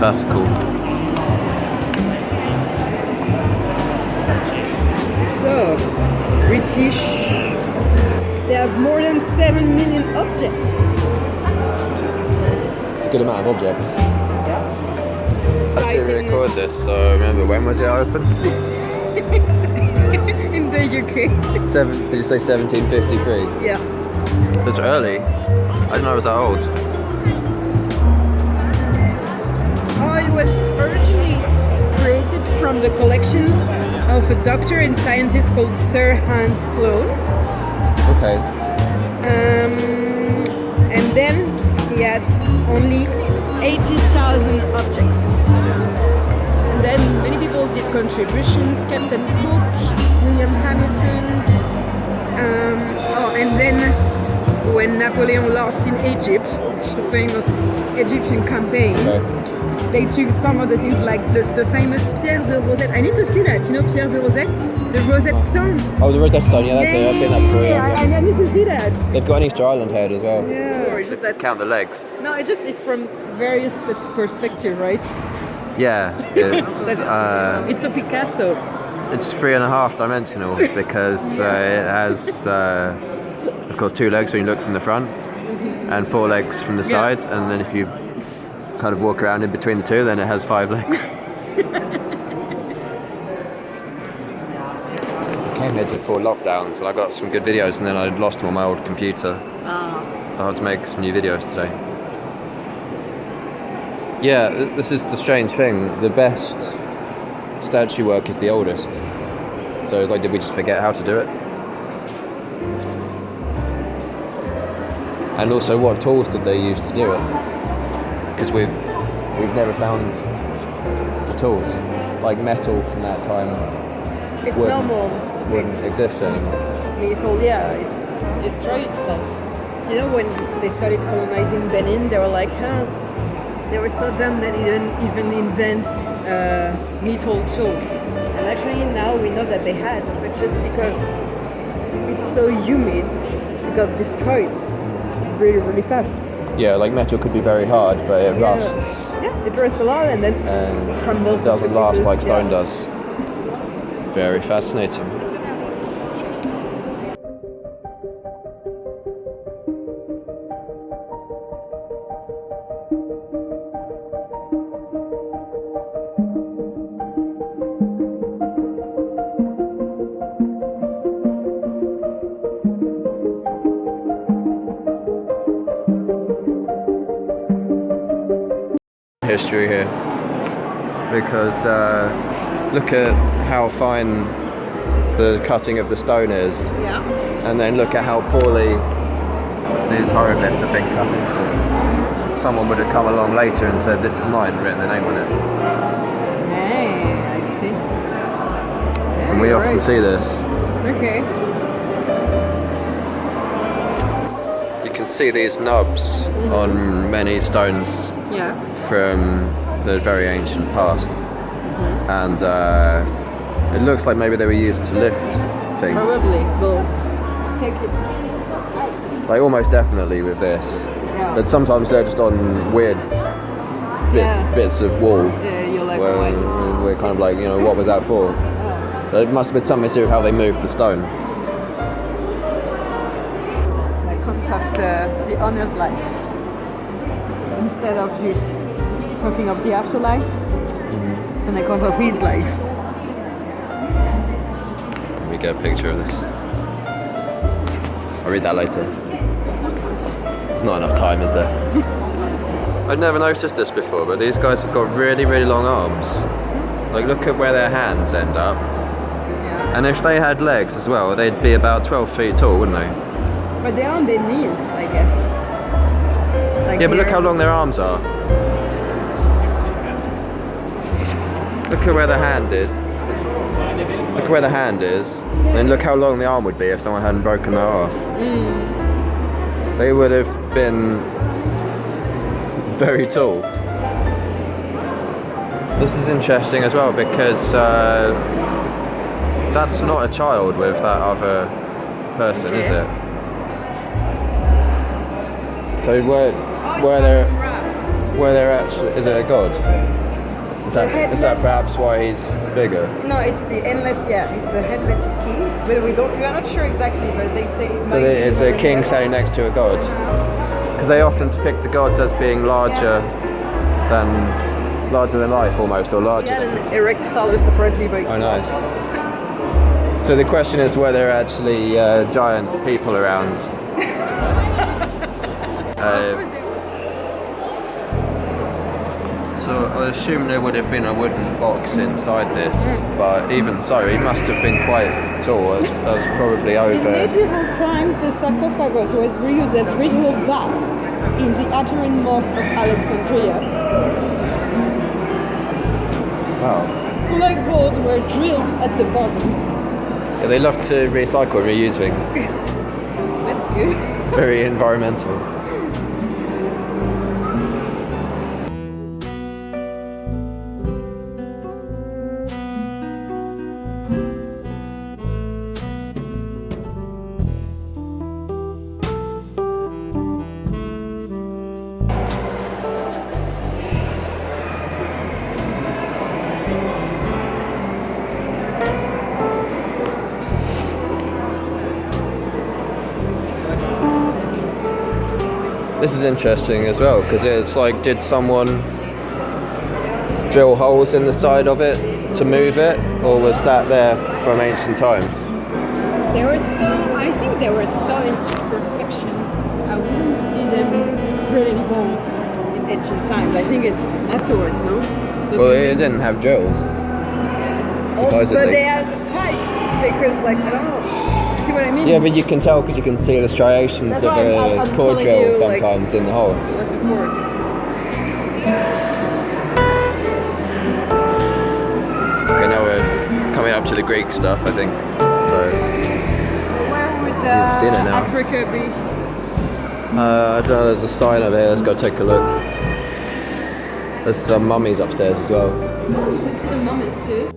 That's cool. So, British, they have more than 7 million objects. It's a good amount of objects. Yeah. I didn't record this, so remember, when was it open? In the UK. Did you say 1753? Yeah. That's early. I didn't know it was that old. Oh, it was originally created from the collections of a doctor and scientist called Sir Hans Sloane. Okay. And then he had only 80,000 objects. And then many people did contributions, Captain Cook, William Hamilton. And then when Napoleon lost in Egypt, the famous Egyptian campaign, they took some of the things like the famous Pierre de Rosette. I need to see that. You know Pierre de Rosette? The Rosette Stone. Oh, the Rosette Stone, yeah, that's it. I've seen that before, yeah. I need to see that. They've got an Easter Island head as well. Yeah. Just to count the legs. No, it's from various perspectives, right? Yeah, It's a Picasso. it's 3.5 dimensional because it has, of course, 2 legs when you look from the front and 4 legs from the sides, and then if you kind of walk around in between the 2, then it has 5 legs. I came here before lockdown, so I got some good videos, and then I lost them on my old computer. So I had to make some new videos today. Yeah, this is the strange thing. The best statue work is the oldest. So it's like, did we just forget how to do it? And also, what tools did they use to do it? Because we've never found the tools. Like metal from that time. It's normal. Wouldn't exist anymore. Metal, yeah, it's destroyed itself. You know, when they started colonizing Benin, they were like, they were so dumb that they didn't even invent metal tools. And actually now we know that they had, but just because it's so humid, it got destroyed really, really fast. Yeah, like metal could be very hard, but it rusts. Yeah, it rusts a lot and then it crumbles. It doesn't last like stone does. Very fascinating. History here, because look at how fine the cutting of the stone is, and then look at how poorly these hieroglyphs have been cut into. Someone would have come along later and said, "This is mine," written their name on it. Hey, I see. And we often see this. Okay. You can see these nubs on many stones from the very ancient past, and it looks like maybe they were used to lift things. Probably, well, to take it. Like almost definitely with this, but sometimes they're just on weird bits of wall. Yeah, you're like, where we're kind of like, you know, what was that for? But it must have been something to do with how they moved the stone. Of the owner's life, instead of just talking of the afterlife, it's an account of his life. Let me get a picture of this. I'll read that later. There's not enough time, is there? I'd never noticed this before, but these guys have got really, really long arms. Like, look at where their hands end up. And if they had legs as well, they'd be about 12 feet tall, wouldn't they? But they're on their knees, I guess. Like yeah, but look how long their arms are. Look at where the hand is. Look where the hand is. And then look how long the arm would be if someone hadn't broken their arm. They would have been very tall. This is interesting as well because that's not a child with that other person, is it? So were there where they're actually? Is it a god? Is that perhaps why he's bigger? No, it's the endless. Yeah, it's the headless king. But we are not sure exactly. But they say. So it's a king standing next to a god. Because they often depict the gods as being larger than life, almost, or larger. Yeah, an erect phallus apparently, but it's Oh, nice. So the question is whether there are actually giant people around. So I assume there would have been a wooden box inside this, but even so, he must have been quite tall. As probably In over. medieval times, the sarcophagus was reused as ritual bath in the Aterian Mosque of Alexandria. Wow. Plug holes were drilled at the bottom. Yeah, they love to recycle and reuse things. That's good. Very environmental. This is interesting as well, because it's like, did someone drill holes in the side of it to move it, or was that there from ancient times? I think they were so into perfection. I wouldn't see them drilling holes in ancient times. I think it's afterwards, no? Well, it didn't have drills, supposedly. But they had pipes. They could, like, I don't know. See what I mean? Yeah, but you can tell because you can see the striations That's of why a I'm core telling drill you, sometimes in the holes. It was before. Okay, now we're coming up to the Greek stuff, I think. So, Where would You've seen it now. Africa be? I don't know, there's a sign over here, let's go take a look. There's some mummies upstairs as well. The mummies too.